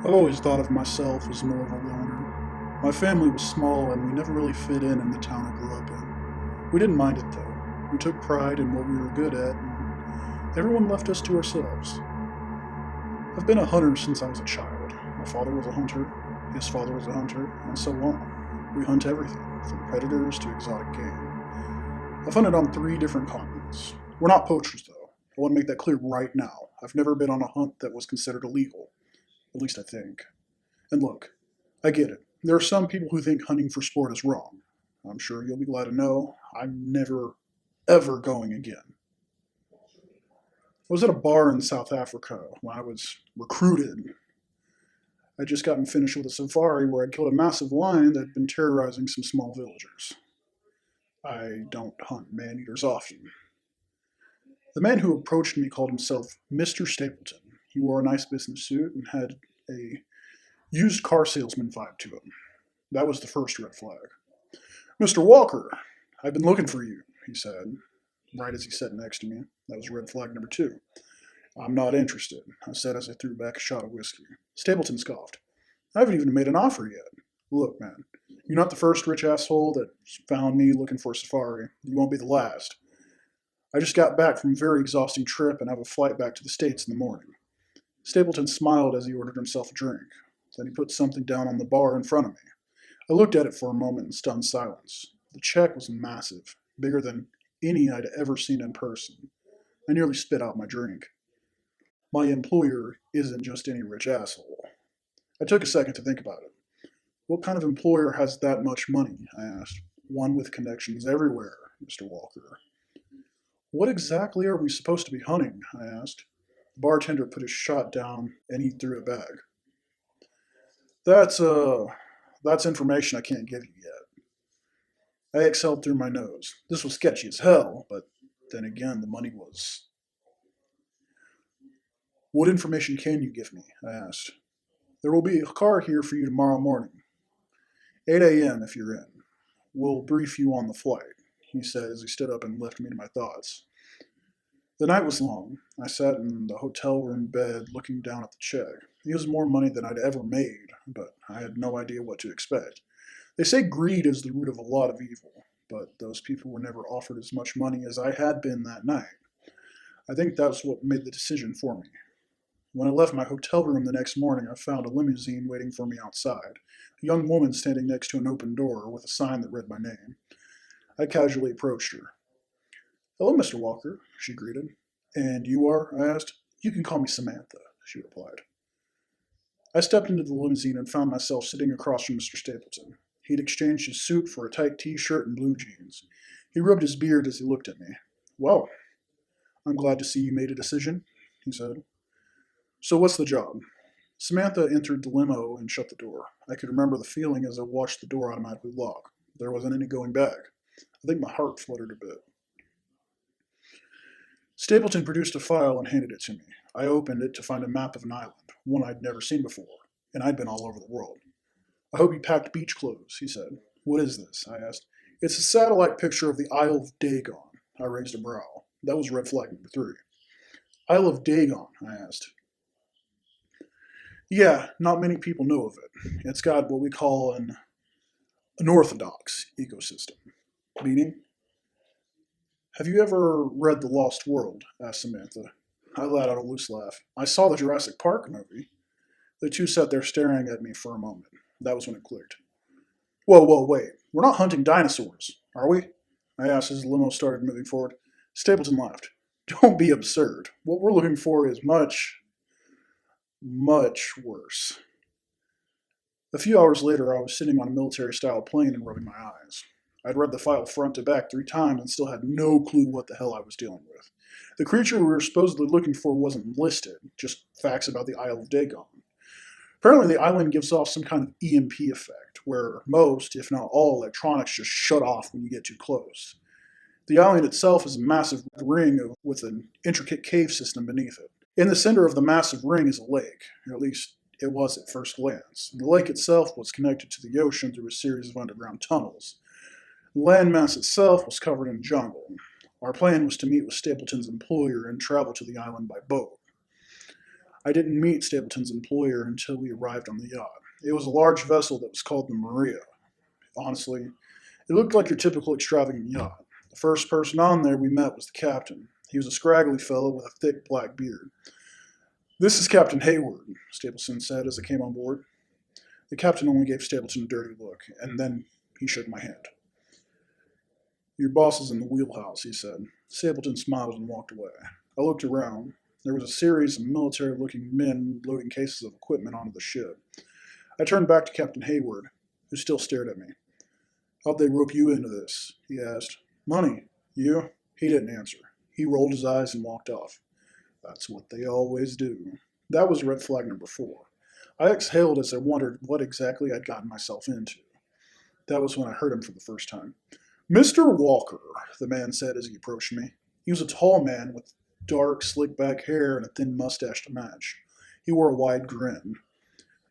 I've always thought of myself as more of a loner. My family was small and we never really fit in the town I grew up in. We didn't mind it though. We took pride in what we were good at and everyone left us to ourselves. I've been a hunter since I was a child. My father was a hunter, his father was a hunter, and so on. We hunt everything, from predators to exotic game. I've hunted on 3 different continents. We're not poachers though. I want to make that clear right now. I've never been on a hunt that was considered illegal. At least I think. And look, I get it. There are some people who think hunting for sport is wrong. I'm sure you'll be glad to know I'm never, ever going again. I was at a bar in South Africa when I was recruited. I'd just gotten finished with a safari where I'd killed a massive lion that had been terrorizing some small villagers. I don't hunt man eaters often. The man who approached me called himself Mr. Stapleton. He wore a nice business suit and had a used car salesman vibe to him. That was the first red flag. Mr. Walker, I've been looking for you, he said, right as he sat next to me. That was red flag number 2. I'm not interested, I said as I threw back a shot of whiskey. Stapleton scoffed. I haven't even made an offer yet. Look, man, you're not the first rich asshole that found me looking for a safari. You won't be the last. I just got back from a very exhausting trip and have a flight back to the States in the morning. Stapleton smiled as he ordered himself a drink. Then he put something down on the bar in front of me. I looked at it for a moment in stunned silence. The check was massive, bigger than any I'd ever seen in person. I nearly spit out my drink. My employer isn't just any rich asshole. I took a second to think about it. What kind of employer has that much money? I asked. One with connections everywhere, Mr. Walker. What exactly are we supposed to be hunting? I asked. The bartender put his shot down and he threw it back. That's uh that's information I can't give you yet. I exhaled through my nose. This was sketchy as hell, but then again the money was. What information can you give me? I asked. There will be a car here for you tomorrow morning. 8 a.m. if you're in. We'll brief you on the flight, he said as he stood up and left me to my thoughts. The night was long. I sat in the hotel room bed looking down at the check. It was more money than I'd ever made, but I had no idea what to expect. They say greed is the root of a lot of evil, but those people were never offered as much money as I had been that night. I think that's what made the decision for me. When I left my hotel room the next morning, I found a limousine waiting for me outside, a young woman standing next to an open door with a sign that read my name. I casually approached her. Hello, Mr. Walker, she greeted. And you are? I asked. You can call me Samantha, she replied. I stepped into the limousine and found myself sitting across from Mr. Stapleton. He'd exchanged his suit for a tight t-shirt and blue jeans. He rubbed his beard as he looked at me. Well, I'm glad to see you made a decision, he said. So what's the job? Samantha entered the limo and shut the door. I could remember the feeling as I watched the door automatically lock. There wasn't any going back. I think my heart fluttered a bit. Stapleton produced a file and handed it to me. I opened it to find a map of an island, one I'd never seen before, and I'd been all over the world. I hope you packed beach clothes, he said. What is this? I asked. It's a satellite picture of the Isle of Dagon. I raised a brow. That was red flag number 3. Isle of Dagon, I asked. Yeah, not many people know of it. It's got what we call an unorthodox ecosystem. Meaning? Have you ever read The Lost World? Asked Samantha. I let out a loose laugh. I saw the Jurassic Park movie. The two sat there staring at me for a moment. That was when it clicked. Whoa, wait. We're not hunting dinosaurs, are we? I asked as the limo started moving forward. Stapleton laughed. Don't be absurd. What we're looking for is much, much worse. A few hours later, I was sitting on a military-style plane and rubbing my eyes. I'd read the file front to back 3 times and still had no clue what the hell I was dealing with. The creature we were supposedly looking for wasn't listed, just facts about the Isle of Dagon. Apparently, the island gives off some kind of EMP effect, where most, if not all, electronics just shut off when you get too close. The island itself is a massive ring with an intricate cave system beneath it. In the center of the massive ring is a lake, or at least it was at first glance. The lake itself was connected to the ocean through a series of underground tunnels. The landmass itself was covered in jungle. Our plan was to meet with Stapleton's employer and travel to the island by boat. I didn't meet Stapleton's employer until we arrived on the yacht. It was a large vessel that was called the Maria. Honestly, it looked like your typical extravagant yacht. The first person on there we met was the captain. He was a scraggly fellow with a thick black beard. "This is Captain Hayward," Stapleton said as I came on board. The captain only gave Stapleton a dirty look, and then he shook my hand. "Your boss is in the wheelhouse," he said. Stapleton smiled and walked away. I looked around. There was a series of military-looking men loading cases of equipment onto the ship. I turned back to Captain Hayward, who still stared at me. "How'd they rope you into this?" he asked. "Money. You?" He didn't answer. He rolled his eyes and walked off. That's what they always do. That was red flag number 4. I exhaled as I wondered what exactly I'd gotten myself into. That was when I heard him for the first time. "Mr. Walker," the man said as he approached me. He was a tall man with dark, slick-back hair and a thin mustache to match. He wore a wide grin.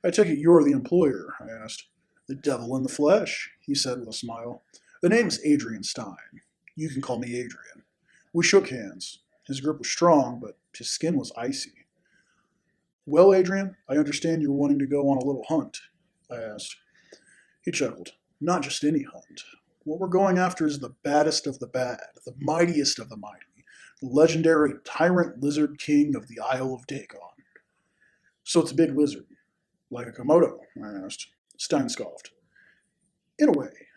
"I take it you're the employer?" I asked. "The devil in the flesh," he said with a smile. "The name's Adrian Stein. You can call me Adrian." We shook hands. His grip was strong, but his skin was icy. "Well, Adrian, I understand you're wanting to go on a little hunt," I asked. He chuckled. "Not just any hunt. What we're going after is the baddest of the bad, the mightiest of the mighty, the legendary tyrant lizard king of the Isle of Dagon." "So it's a big lizard, like a Komodo?" I asked. Stein scoffed. "In a way.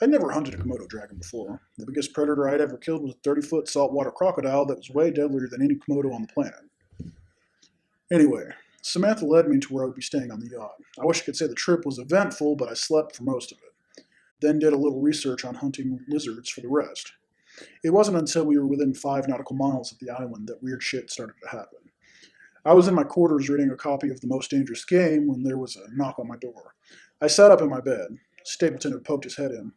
I'd never hunted a Komodo dragon before. The biggest predator I'd ever killed was a 30-foot saltwater crocodile that was way deadlier than any Komodo on the planet. Anyway, Samantha led me to where I would be staying on the yacht. I wish I could say the trip was eventful, but I slept for most of it. Then did a little research on hunting lizards for the rest. It wasn't until we were within 5 nautical miles of the island that weird shit started to happen. I was in my quarters reading a copy of The Most Dangerous Game when there was a knock on my door. I sat up in my bed. Stapleton had poked his head in.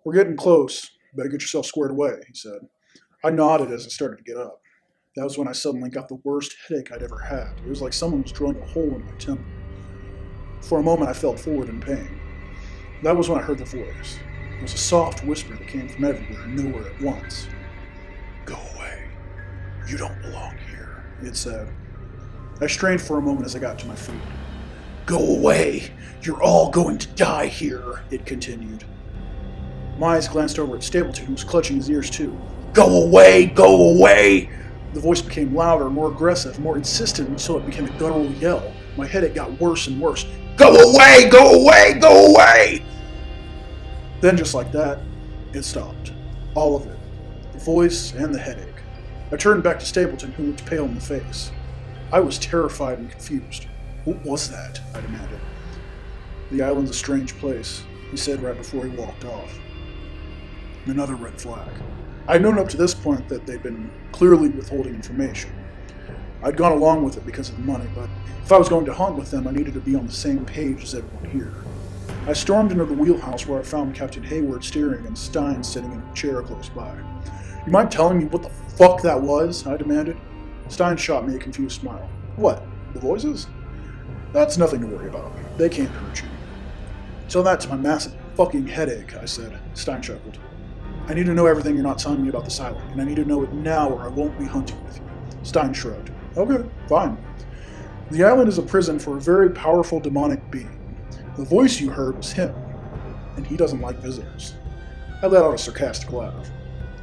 "We're getting close. Better get yourself squared away," he said. I nodded as I started to get up. That was when I suddenly got the worst headache I'd ever had. It was like someone was drilling a hole in my temple. For a moment I fell forward in pain. That was when I heard the voice. It was a soft whisper that came from everywhere and nowhere at once. "Go away. You don't belong here," it said. I strained for a moment as I got to my feet. "Go away. You're all going to die here," it continued. My eyes glanced over at Stapleton, who was clutching his ears too. "Go away! Go away!" The voice became louder, more aggressive, more insistent, until it became a guttural yell. My headache got worse and worse. "Go away! Go away! Go away!" Then, just like that, it stopped. All of it. The voice and the headache. I turned back to Stapleton, who looked pale in the face. I was terrified and confused. "What was that?" I demanded. "The island's a strange place," he said right before he walked off. Another red flag. I'd known up to this point that they'd been clearly withholding information. I'd gone along with it because of the money, but if I was going to hunt with them, I needed to be on the same page as everyone here. I stormed into the wheelhouse where I found Captain Hayward steering and Stein sitting in a chair close by. "You mind telling me what the fuck that was?" I demanded. Stein shot me a confused smile. "What, the voices? That's nothing to worry about. They can't hurt you." "Tell that to my massive fucking headache," I said. Stein chuckled. "I need to know everything you're not telling me about this island, and I need to know it now or I won't be hunting with you." Stein shrugged. "Okay, fine. The island is a prison for a very powerful demonic being. The voice you heard was him, and he doesn't like visitors." I let out a sarcastic laugh.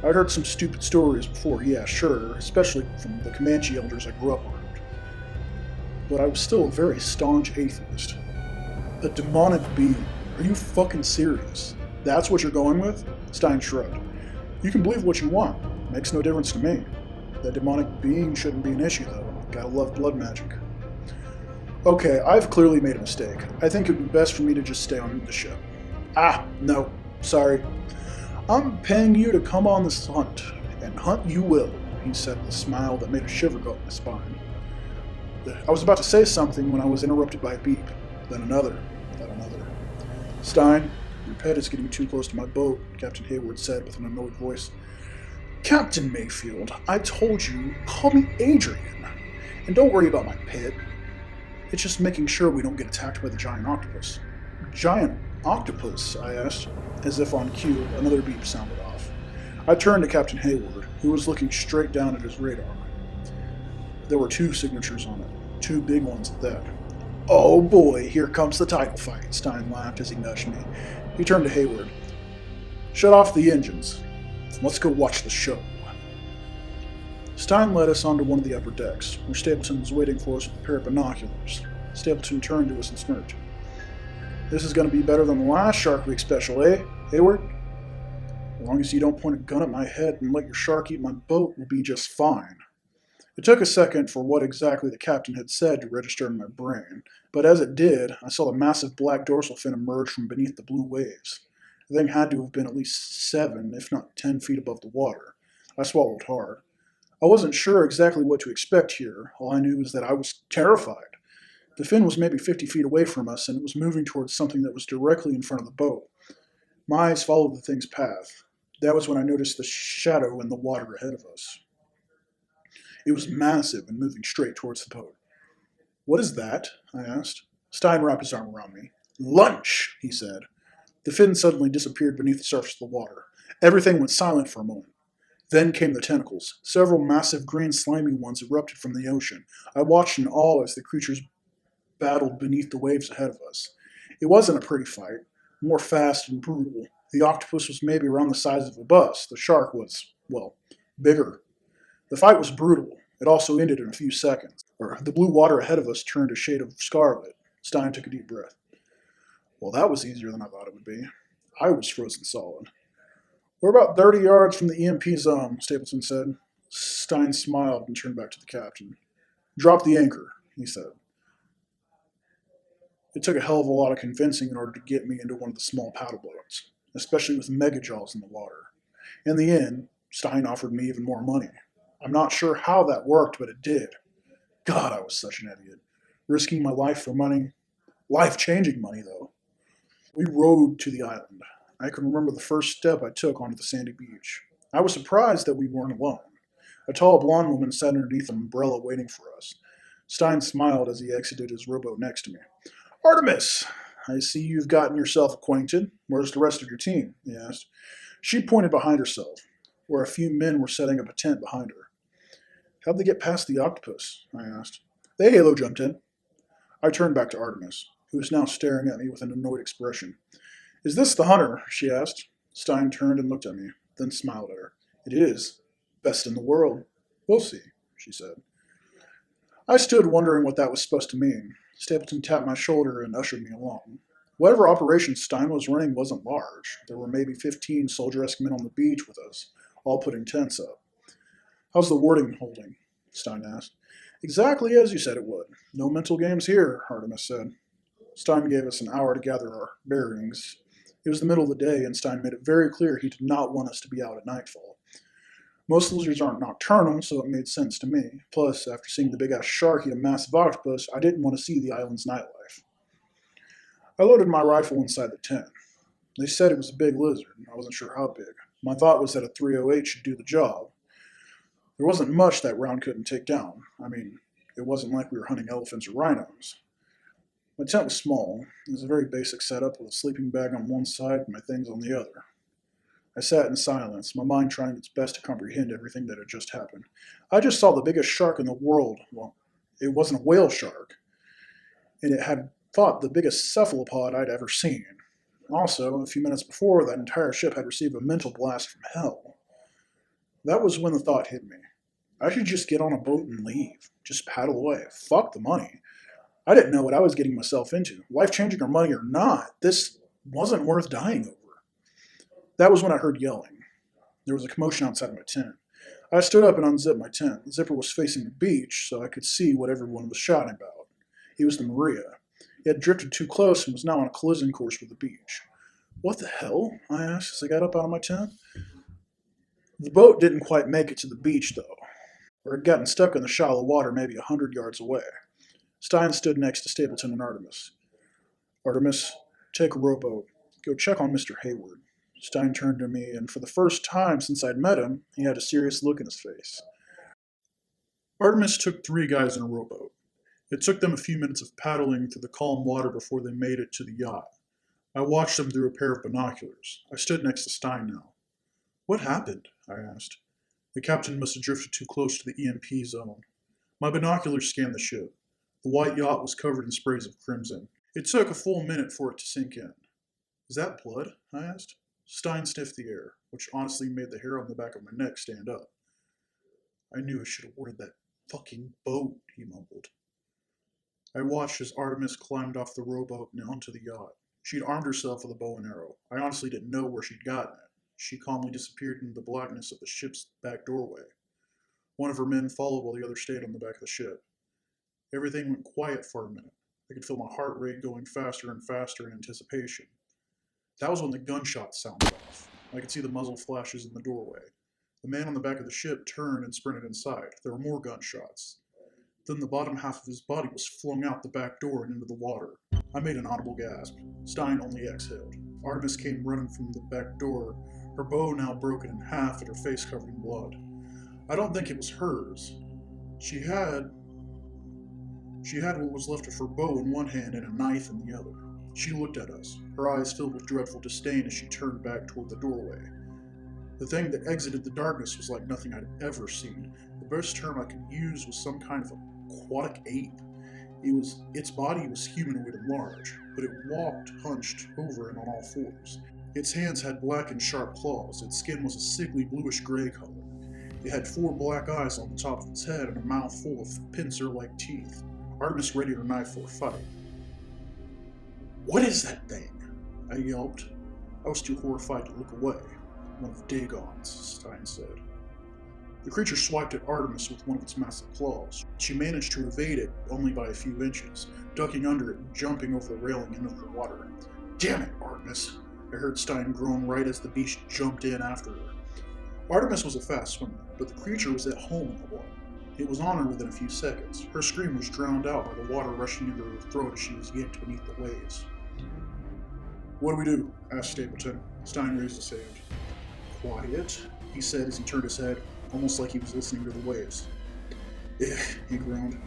I'd heard some stupid stories before, yeah, sure, especially from the Comanche elders I grew up around. But I was still a very staunch atheist. A demonic being? Are you fucking serious? That's what you're going with? Stein shrugged. "You can believe what you want. Makes no difference to me. That demonic being shouldn't be an issue, though. Gotta love blood magic." "Okay, I've clearly made a mistake. I think it would be best for me to just stay on the ship." No. Sorry. "I'm paying you to come on this hunt, and hunt you will," he said with a smile that made a shiver go up my spine. I was about to say something when I was interrupted by a beep. Then another. "Stein, your pet is getting too close to my boat," Captain Hayward said with an annoyed voice. "Captain Mayfield, I told you, call me Adrian. And don't worry about my pet. It's just making sure we don't get attacked by the giant octopus." "Giant octopus?" I asked. As if on cue, another beep sounded off. I turned to Captain Hayward, who was looking straight down at his radar. There were 2 signatures on it. 2 big ones at that. Oh boy, here comes the title fight, Stein laughed as he nudged me. He turned to Hayward. Shut off the engines. Let's go watch the show. Stein led us onto one of the upper decks, where Stapleton was waiting for us with a pair of binoculars. Stapleton turned to us and smirked. This is going to be better than the last Shark Week special, eh, Hayward? As long as you don't point a gun at my head and let your shark eat my boat, we'll be just fine. It took a second for what exactly the captain had said to register in my brain, but as it did, I saw the massive black dorsal fin emerge from beneath the blue waves. The thing had to have been at least 7, if not 10 feet above the water. I swallowed hard. I wasn't sure exactly what to expect here. All I knew was that I was terrified. The fin was maybe 50 feet away from us, and it was moving towards something that was directly in front of the boat. My eyes followed the thing's path. That was when I noticed the shadow in the water ahead of us. It was massive and moving straight towards the boat. What is that? I asked. Stein wrapped his arm around me. Lunch, he said. The fin suddenly disappeared beneath the surface of the water. Everything went silent for a moment. Then came the tentacles. Several massive green slimy ones erupted from the ocean. I watched in awe as the creatures battled beneath the waves ahead of us. It wasn't a pretty fight, more fast and brutal. The octopus was maybe around the size of a bus. The shark was, well, bigger. The fight was brutal. It also ended in a few seconds. The blue water ahead of us turned a shade of scarlet. Stein took a deep breath. Well, that was easier than I thought it would be. I was frozen solid. We're about 30 yards from the EMP zone, Stapleton said. Stein smiled and turned back to the captain. Drop the anchor, he said. It took a hell of a lot of convincing in order to get me into one of the small paddle boats, especially with mega jaws in the water. In the end, Stein offered me even more money. I'm not sure how that worked, but it did. God, I was such an idiot. Risking my life for money. Life-changing money, though. We rowed to the island. I can remember the first step I took onto the sandy beach. I was surprised that we weren't alone. A tall blonde woman sat underneath an umbrella waiting for us. Stein smiled as he exited his rowboat next to me. Artemis, I see you've gotten yourself acquainted. Where's the rest of your team? He asked. She pointed behind herself, where a few men were setting up a tent behind her. How'd they get past the octopus? I asked. They halo jumped in. I turned back to Artemis, who was now staring at me with an annoyed expression. Is this the hunter? She asked. Stein turned and looked at me, then smiled at her. It is. Best in the world. We'll see, she said. I stood wondering what that was supposed to mean. Stapleton tapped my shoulder and ushered me along. Whatever operation Stein was running wasn't large. There were maybe 15 soldier-esque men on the beach with us, all putting tents up. How's the wording holding? Stein asked. Exactly as you said it would. No mental games here, Artemis said. Stein gave us an hour to gather our bearings. It was the middle of the day, and Stein made it very clear he did not want us to be out at nightfall. Most lizards aren't nocturnal, so it made sense to me. Plus, after seeing the big-ass shark eat a massive octopus, I didn't want to see the island's nightlife. I loaded my rifle inside the tent. They said it was a big lizard. I wasn't sure how big. My thought was that a .308 should do the job. There wasn't much that round couldn't take down. I mean, it wasn't like we were hunting elephants or rhinos. My tent was small. It was a very basic setup with a sleeping bag on one side and my things on the other. I sat in silence, my mind trying its best to comprehend everything that had just happened. I just saw the biggest shark in the world. Well, it wasn't a whale shark. And it had fought the biggest cephalopod I'd ever seen. Also, a few minutes before, that entire ship had received a mental blast from hell. That was when the thought hit me. I should just get on a boat and leave. Just paddle away. Fuck the money. I didn't know what I was getting myself into. Life-changing or money or not, this wasn't worth dying over. That was when I heard yelling. There was a commotion outside of my tent. I stood up and unzipped my tent. The zipper was facing the beach, so I could see what everyone was shouting about. It was the Maria. It had drifted too close and was now on a collision course with the beach. What the hell? I asked as I got up out of my tent. The boat didn't quite make it to the beach, though, or had gotten stuck in the shallow water maybe 100 yards away. Stein stood next to Stapleton and Artemis. Artemis, take a rowboat. Go check on Mr. Hayward. Stein turned to me, and for the first time since I'd met him, he had a serious look in his face. Artemis took 3 guys in a rowboat. It took them a few minutes of paddling through the calm water before they made it to the yacht. I watched them through a pair of binoculars. I stood next to Stein now. What happened? I asked. The captain must have drifted too close to the EMP zone. My binoculars scanned the ship. The white yacht was covered in sprays of crimson. It took a full minute for it to sink in. Is that blood? I asked. Stein sniffed the air, which honestly made the hair on the back of my neck stand up. I knew I should have ordered that fucking boat, he mumbled. I watched as Artemis climbed off the rowboat and onto the yacht. She'd armed herself with a bow and arrow. I honestly didn't know where she'd gotten it. She calmly disappeared into the blackness of the ship's back doorway. One of her men followed while the other stayed on the back of the ship. Everything went quiet for a minute. I could feel my heart rate going faster and faster in anticipation. That was when the gunshots sounded off. I could see the muzzle flashes in the doorway. The man on the back of the ship turned and sprinted inside. There were more gunshots. Then the bottom half of his body was flung out the back door and into the water. I made an audible gasp. Stein only exhaled. Artemis came running from the back door, her bow now broken in half and her face covered in blood. I don't think it was hers. She had what was left of her bow in one hand and a knife in the other. She looked at us, her eyes filled with dreadful disdain as she turned back toward the doorway. The thing that exited the darkness was like nothing I'd ever seen. The best term I could use was some kind of aquatic ape. Its body was humanoid and large, but it walked hunched over and on all fours. Its hands had black and sharp claws. Its skin was a sickly bluish-gray color. It had 4 black eyes on the top of its head and a mouth full of pincer-like teeth. Artemis readied her knife for a fight. "What is that thing?" I yelped. I was too horrified to look away. "One of Dagon's," Stein said. The creature swiped at Artemis with one of its massive claws. She managed to evade it only by a few inches, ducking under it and jumping over the railing into the water. "Damn it, Artemis!" I heard Stein groan right as the beast jumped in after her. Artemis was a fast swimmer, but the creature was at home in the water. It was on her within a few seconds. Her scream was drowned out by the water rushing into her throat as she was yanked beneath the waves. "What do we do?" asked Stapleton. Stein raised his hand. "Quiet," he said as he turned his head, almost like he was listening to the waves. "Ugh," he groaned.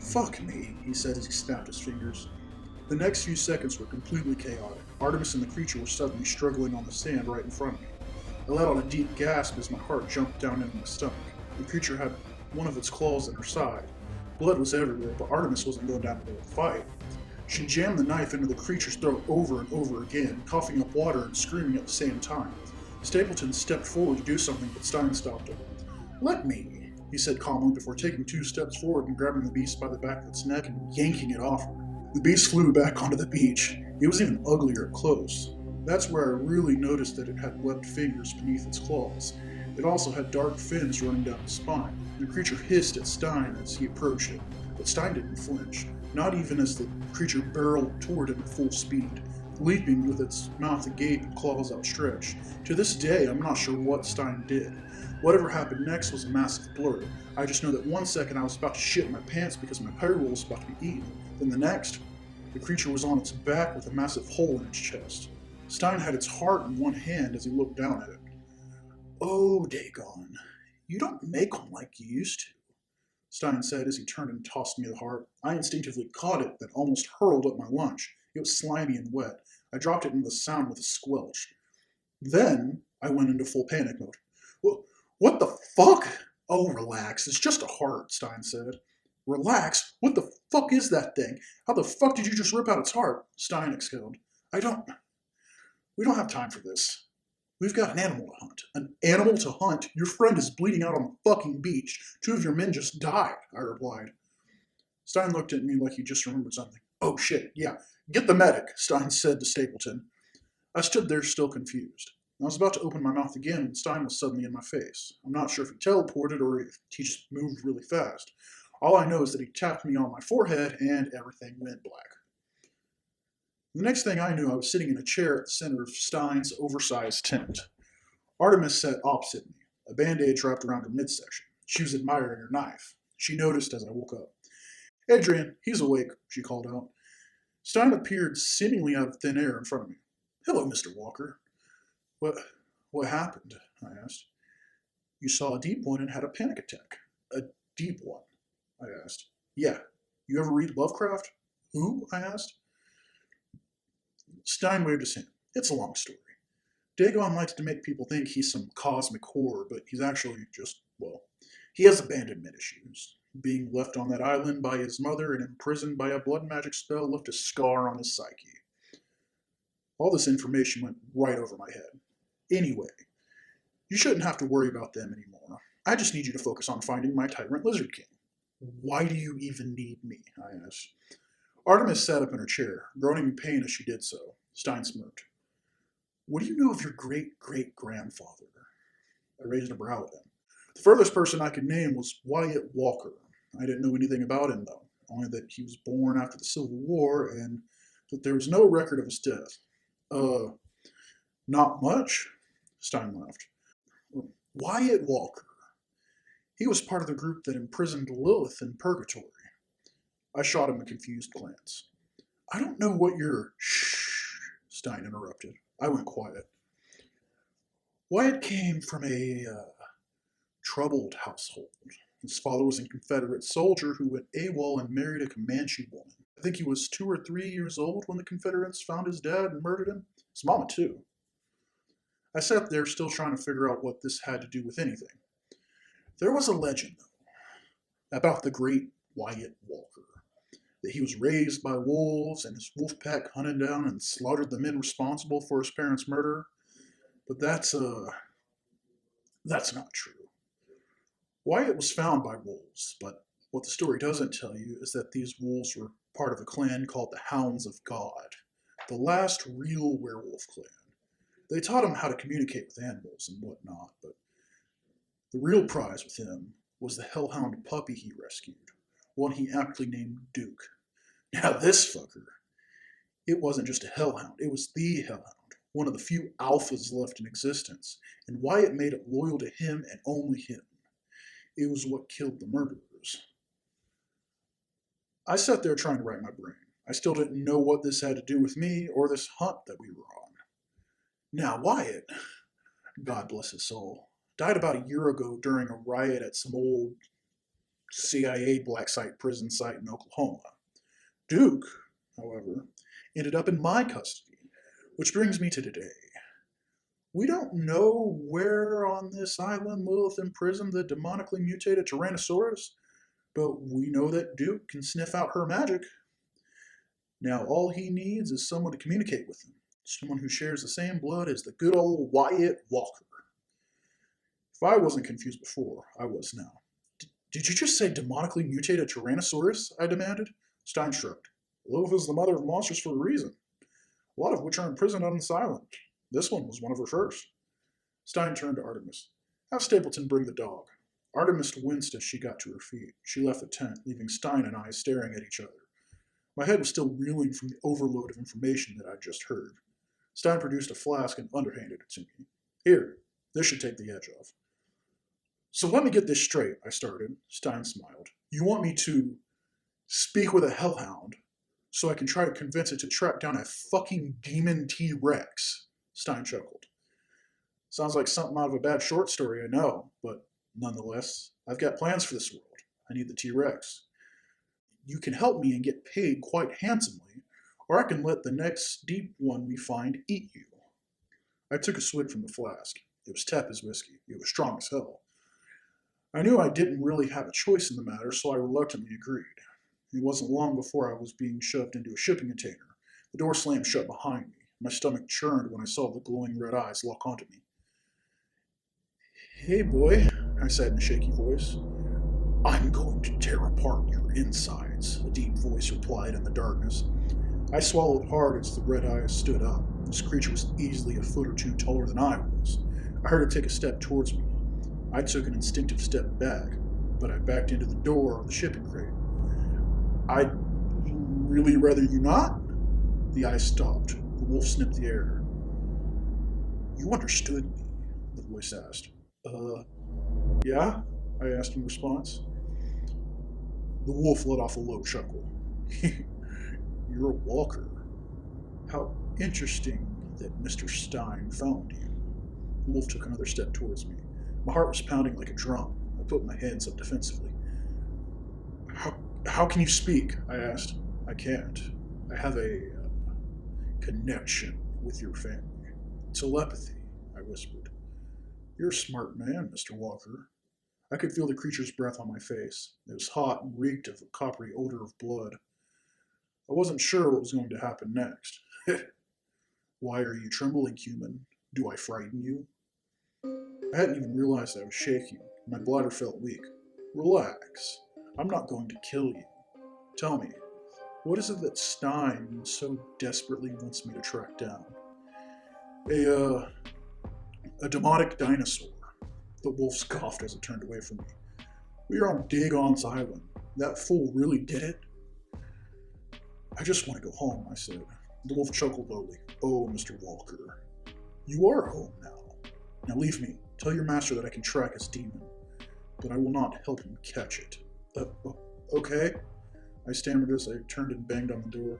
"Fuck me," he said as he snapped his fingers. The next few seconds were completely chaotic. Artemis and the creature were suddenly struggling on the sand right in front of me. I let out a deep gasp as my heart jumped down into my stomach. The creature had one of its claws in her side. Blood was everywhere, but Artemis wasn't going down to the fight. She jammed the knife into the creature's throat over and over again, coughing up water and screaming at the same time. Stapleton stepped forward to do something, but Stein stopped him. "Let me," he said calmly before taking 2 steps forward and grabbing the beast by the back of its neck and yanking it off her. The beast flew back onto the beach. It was even uglier up close. That's where I really noticed that it had webbed fingers beneath its claws. It also had dark fins running down its spine. The creature hissed at Stein as he approached it, but Stein didn't flinch, not even as the creature barreled toward him at full speed, leaping with its mouth agape and claws outstretched. To this day, I'm not sure what Stein did. Whatever happened next was a massive blur. I just know that one second I was about to shit my pants because my payroll was about to be eaten. Then the next, the creature was on its back with a massive hole in its chest. Stein had its heart in one hand as he looked down at it. "Oh, Dagon, you don't make them like you used to," Stein said as he turned and tossed me the heart. I instinctively caught it, then almost hurled at my lunch. It was slimy and wet. I dropped it into the sound with a squelch. Then I went into full panic mode. "What the fuck?" "Oh, relax. It's just a heart," Stein said. "Relax? What the fuck is that thing? How the fuck did you just rip out its heart?" Stein exclaimed. We don't have time for this. We've got an animal to hunt." "An animal to hunt? Your friend is bleeding out on the fucking beach. 2 of your men just died," I replied. Stein looked at me like he just remembered something. "Oh shit, yeah. Get the medic," Stein said to Stapleton. I stood there still confused. I was about to open my mouth again when Stein was suddenly in my face. I'm not sure if he teleported or if he just moved really fast. All I know is that he tapped me on my forehead and everything went black. The next thing I knew, I was sitting in a chair at the center of Stein's oversized tent. Artemis sat opposite me, a bandage wrapped around her midsection. She was admiring her knife. She noticed as I woke up. "Adrian, he's awake," she called out. Stein appeared seemingly out of thin air in front of me. "Hello, Mr. Walker." What happened?" I asked. "You saw a deep one and had a panic attack." "A deep one?" I asked. "Yeah. You ever read Lovecraft?" "Who?" I asked. Stein waved his hand. "It's a long story. Dagon likes to make people think he's some cosmic horror, but he's actually just, well, He has abandonment issues. Being left on that island by his mother and imprisoned by a blood magic spell left a scar on his psyche. All this information went right over my head. Anyway, you shouldn't have to worry about them anymore. I just need you to focus on finding my tyrant lizard king. Why do you even need me? I asked. Artemis sat up in her chair, groaning in pain as she did so. Stein smirked. What do you know of your great-great-grandfather? I raised a brow at him. The furthest person I could name was Wyatt Walker. I didn't know anything about him, though, only that he was born after the Civil War and that there was no record of his death. Not much? Stein laughed. Wyatt Walker. He was part of the group that imprisoned Lilith in Purgatory. I shot him a confused glance. I don't know what you're... Shh, Stein interrupted. I went quiet. Wyatt came from a troubled household. His father was a Confederate soldier who went AWOL and married a Comanche woman. I think he was 2 or 3 years old when the Confederates found his dad and murdered him. His mama, too. I sat there still trying to figure out what this had to do with anything. There was a legend, though, about the great Wyatt Walker, that he was raised by wolves and his wolf pack hunted down and slaughtered the men responsible for his parents' murder. But that's not true. Wyatt was found by wolves, but what the story doesn't tell you is that these wolves were part of a clan called the Hounds of God, the last real werewolf clan. They taught him how to communicate with animals and whatnot, but the real prize with him was the hellhound puppy he rescued, one he aptly named Duke. Now this fucker, it wasn't just a hellhound, it was the hellhound, one of the few alphas left in existence, and Wyatt made it loyal to him and only him. It was what killed the murderers. I sat there trying to rack my brain. I still didn't know what this had to do with me or this hunt that we were on. Now, Wyatt, God bless his soul, died about a year ago during a riot at some old CIA black site prison site in Oklahoma. Duke, however, ended up in my custody, which brings me to today. We don't know where on this island Lilith imprisoned the demonically mutated Tyrannosaurus, but we know that Duke can sniff out her magic. Now all he needs is someone to communicate with him, someone who shares the same blood as the good old Wyatt Walker. If I wasn't confused before, I was now. Did you just say demonically mutated Tyrannosaurus? I demanded. Stein shrugged. Lilith is the mother of monsters for a reason, a lot of which are imprisoned on this island. This one was one of her first. Stein turned to Artemis. Have Stapleton bring the dog. Artemis winced as she got to her feet. She left the tent, leaving Stein and I staring at each other. My head was still reeling from the overload of information that I'd just heard. Stein produced a flask and underhanded it to me. Here, this should take the edge off. So let me get this straight, I started. Stein smiled. You want me to speak with a hellhound so I can try to convince it to track down a fucking demon T-Rex? Stein chuckled. Sounds like something out of a bad short story, I know, but nonetheless, I've got plans for this world. I need the T-Rex. You can help me and get paid quite handsomely, or I can let the next deep one we find eat you. I took a swig from the flask. It was Teppa's whiskey. It was strong as hell. I knew I didn't really have a choice in the matter, so I reluctantly agreed. It wasn't long before I was being shoved into a shipping container. The door slammed shut behind me. My stomach churned when I saw the glowing red eyes lock onto me. Hey, boy, I said in a shaky voice. I'm going to tear apart your insides, a deep voice replied in the darkness. I swallowed hard as the red eyes stood up. This creature was easily a foot or two taller than I was. I heard it take a step towards me. I took an instinctive step back, but I backed into the door of the shipping crate. I'd really rather you not? The eye stopped. The wolf sniffed the air. You understood me, the voice asked. Yeah? I asked in response. The wolf let off a low chuckle. You're a walker. How interesting that Mr. Stein found you. The wolf took another step towards me. My heart was pounding like a drum. I put my hands up defensively. How can you speak? I asked. I can't. I have a connection with your family. Telepathy, I whispered. You're a smart man, Mr. Walker. I could feel the creature's breath on my face. It was hot and reeked of a coppery odor of blood. I wasn't sure what was going to happen next. Why are you trembling, human? Do I frighten you? I hadn't even realized I was shaking. My bladder felt weak. Relax. I'm not going to kill you. Tell me, what is it that Stein so desperately wants me to track down? A, uh, a demonic dinosaur. The wolf scoffed as it turned away from me. We are on Dagon's island. That fool really did it? I just want to go home, I said. The wolf chuckled lowly. Oh, Mr. Walker, you are home now. Now leave me. Tell your master that I can track his demon, but I will not help him catch it. Okay? I stammered as I turned and banged on the door.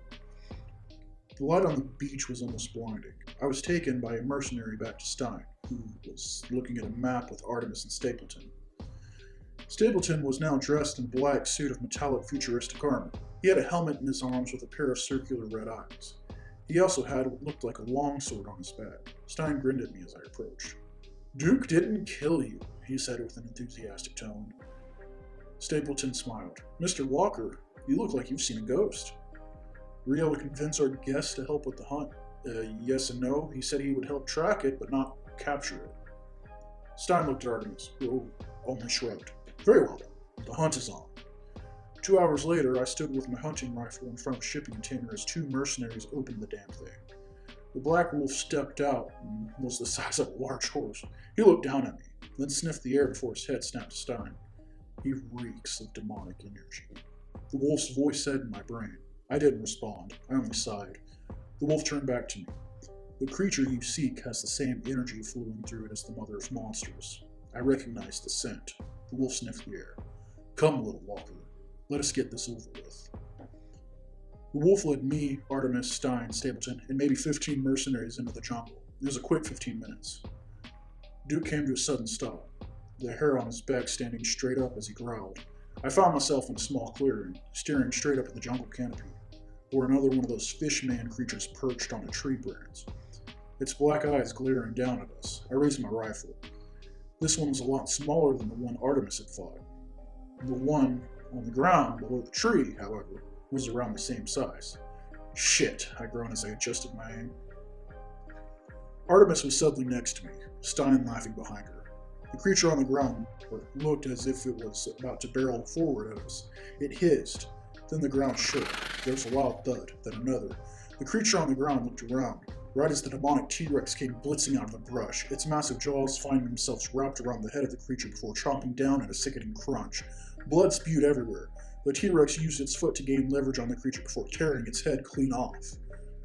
The light on the beach was almost blinding. I was taken by a mercenary back to Stein, who was looking at a map with Artemis and Stapleton. Stapleton was now dressed in a black suit of metallic futuristic armor. He had a helmet in his arms with a pair of circular red eyes. He also had what looked like a longsword on his back. Stein grinned at me as I approached. Duke didn't kill you, he said with an enthusiastic tone. Stapleton smiled. Mr. Walker, you look like you've seen a ghost. Were you able to convince our guest to help with the hunt? Yes and no. He said he would help track it, but not capture it. Stein looked at Artemis, who only shrugged. Very well then. The hunt is on. 2 hours later, I stood with my hunting rifle in front of a shipping container as two mercenaries opened the damn thing. The black wolf stepped out and was the size of a large horse. He looked down at me, then sniffed the air before his head snapped to Stein. He reeks of demonic energy. The wolf's voice said in my brain. I didn't respond. I only sighed. The wolf turned back to me. The creature you seek has the same energy flowing through it as the mother of monsters. I recognized the scent. The wolf sniffed the air. Come, little walker. Let us get this over with. The wolf led me, Artemis, Stein, Stapleton, and maybe 15 mercenaries into the jungle. It was a quick 15 minutes. Duke came to a sudden stop, the hair on his back standing straight up as he growled. I found myself in a small clearing, staring straight up at the jungle canopy, where another one of those fish-man creatures perched on a tree branch. Its black eyes glaring down at us. I raised my rifle. This one was a lot smaller than the one Artemis had fought. The one on the ground below the tree, however, was around the same size. Shit, I groaned as I adjusted my aim. Artemis was suddenly next to me, Stein laughing behind her. The creature on the ground looked as if it was about to barrel forward at us. It hissed. Then the ground shook. There was a loud thud, then another. The creature on the ground looked around, right as the demonic T-Rex came blitzing out of the brush, its massive jaws finding themselves wrapped around the head of the creature before chomping down at a sickening crunch. Blood spewed everywhere. The T-Rex used its foot to gain leverage on the creature before tearing its head clean off.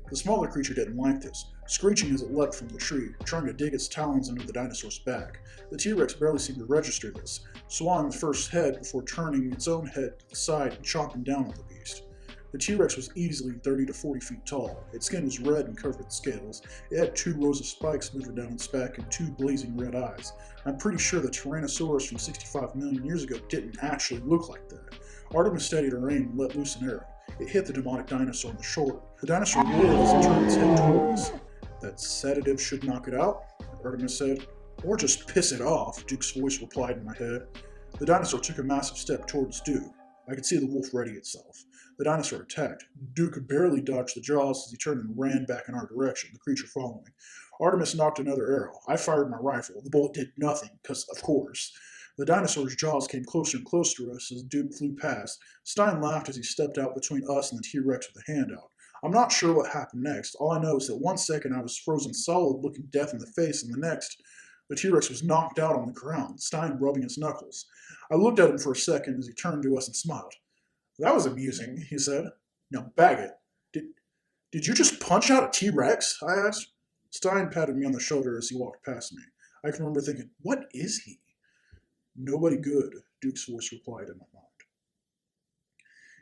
The smaller creature didn't like this, screeching as it leapt from the tree, trying to dig its talons into the dinosaur's back. The T-Rex barely seemed to register this, swallowing the first head before turning its own head to the side and chomping down on the beast. The T-Rex was easily 30 to 40 feet tall. Its skin was red and covered with scales. It had 2 rows of spikes moving down its back and 2 blazing red eyes. I'm pretty sure the Tyrannosaurus from 65 million years ago didn't actually look like that. Artemis steadied her aim and let loose an arrow. It hit the demonic dinosaur in the shoulder. The dinosaur roared as it turned its head toward us. That sedative should knock it out, Artemis said. Or just piss it off, Duke's voice replied in my head. The dinosaur took a massive step towards Duke. I could see the wolf ready itself. The dinosaur attacked. Duke barely dodged the jaws as he turned and ran back in our direction, the creature following. Artemis knocked another arrow. I fired my rifle. The bullet did nothing, because, of course. The dinosaur's jaws came closer and closer to us as Duke flew past. Stein laughed as he stepped out between us and the T-Rex with a hand out. I'm not sure what happened next. All I know is that 1 second I was frozen solid, looking death in the face, and the next, the T-Rex was knocked out on the ground, Stein rubbing his knuckles. I looked at him for a second as he turned to us and smiled. That was amusing, he said. Now, bag it. Did you just punch out a T-Rex? I asked. Stein patted me on the shoulder as he walked past me. I can remember thinking, what is he? Nobody good, Duke's voice replied in my mind.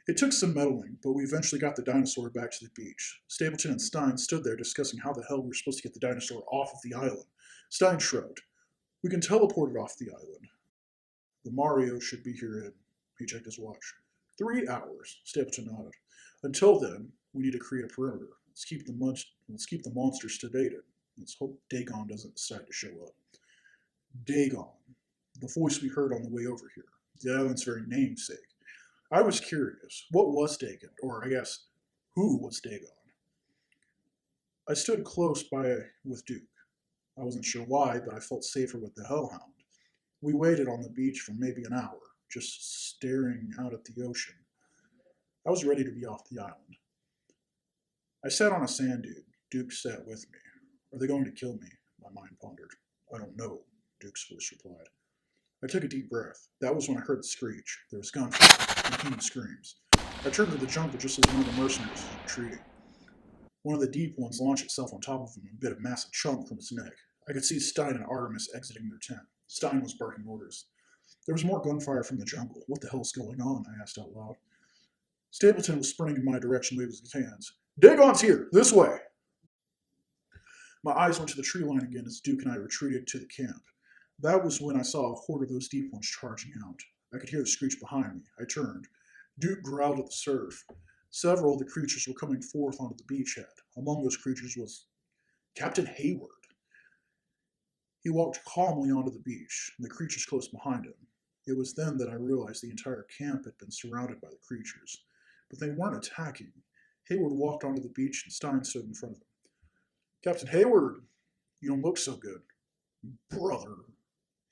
It took some meddling, but we eventually got the dinosaur back to the beach. Stapleton and Stein stood there discussing how the hell we were supposed to get the dinosaur off of the island. Stein shrugged. We can teleport it off the island. The Mario should be here in, he checked his watch. 3 hours, Stapleton nodded. Until then, we need to create a perimeter. Let's keep the monsters sedated. Let's hope Dagon doesn't decide to show up. Dagon. The voice we heard on the way over here, the island's very namesake. I was curious, what was Dagon, or I guess, who was Dagon? I stood close by with Duke. I wasn't sure why, but I felt safer with the hellhound. We waited on the beach for maybe an hour, just staring out at the ocean. I was ready to be off the island. I sat on a sand dune. Duke sat with me. Are they going to kill me? My mind pondered. I don't know, Duke's voice replied. I took a deep breath. That was when I heard the screech. There was gunfire and human screams. I turned to the jungle just as one of the mercenaries was retreating. One of the deep ones launched itself on top of him and bit a massive chunk from his neck. I could see Stein and Artemis exiting their tent. Stein was barking orders. There was more gunfire from the jungle. What the hell's going on? I asked out loud. Stapleton was sprinting in my direction, waving his hands. Dagon's here! This way! My eyes went to the tree line again as Duke and I retreated to the camp. That was when I saw a horde of those deep ones charging out. I could hear the screech behind me. I turned. Duke growled at the surf. Several of the creatures were coming forth onto the beachhead. Among those creatures was Captain Hayward. He walked calmly onto the beach, and the creatures close behind him. It was then that I realized the entire camp had been surrounded by the creatures. But they weren't attacking. Hayward walked onto the beach, and Stein stood in front of him. Captain Hayward, you don't look so good. Brother,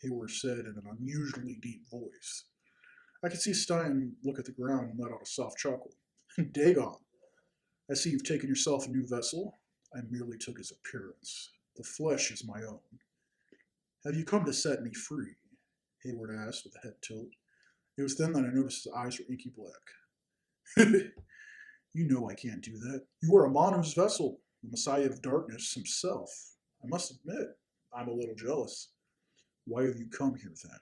Hayward said in an unusually deep voice. I could see Stein look at the ground and let out a soft chuckle. Dagon, I see you've taken yourself a new vessel. I merely took his appearance. The flesh is my own. Have you come to set me free? Hayward asked with a head tilt. It was then that I noticed his eyes were inky black. You know I can't do that. You are Amanu's vessel, the Messiah of Darkness himself. I must admit, I'm a little jealous. Why have you come here then?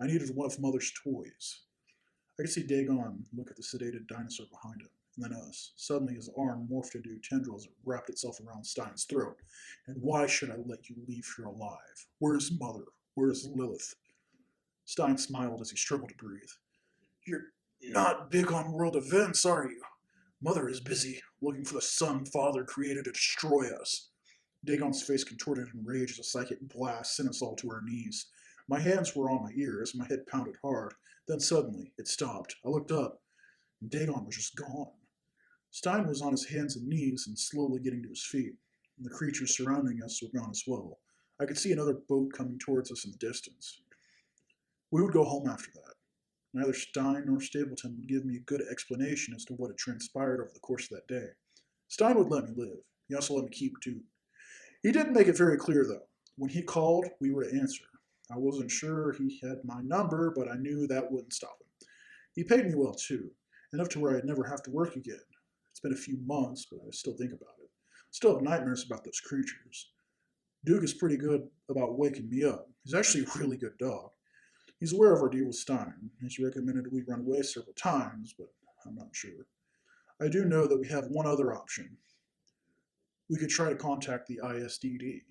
I needed one of Mother's toys. I could see Dagon look at the sedated dinosaur behind him, and then us. Suddenly his arm morphed into tendrils that wrapped itself around Stein's throat. And why should I let you leave here alive? Where's Mother? Where's Lilith? Stein smiled as he struggled to breathe. You're not big on world events, are you? Mother is busy, looking for the son Father created to destroy us. Dagon's face contorted in rage as a psychic blast sent us all to our knees. My hands were on my ears, my head pounded hard. Then suddenly, it stopped. I looked up, and Dagon was just gone. Stein was on his hands and knees and slowly getting to his feet, and the creatures surrounding us were gone as well. I could see another boat coming towards us in the distance. We would go home after that. Neither Stein nor Stapleton would give me a good explanation as to what had transpired over the course of that day. Stein would let me live. He also let me keep Duke. He didn't make it very clear, though. When he called, we were to answer. I wasn't sure he had my number, but I knew that wouldn't stop him. He paid me well, too, enough to where I'd never have to work again. It's been a few months, but I still think about it. Still have nightmares about those creatures. Duke is pretty good about waking me up. He's actually a really good dog. He's aware of our deal with Stein. He's recommended we run away several times, but I'm not sure. I do know that we have one other option. We could try to contact the ISDD.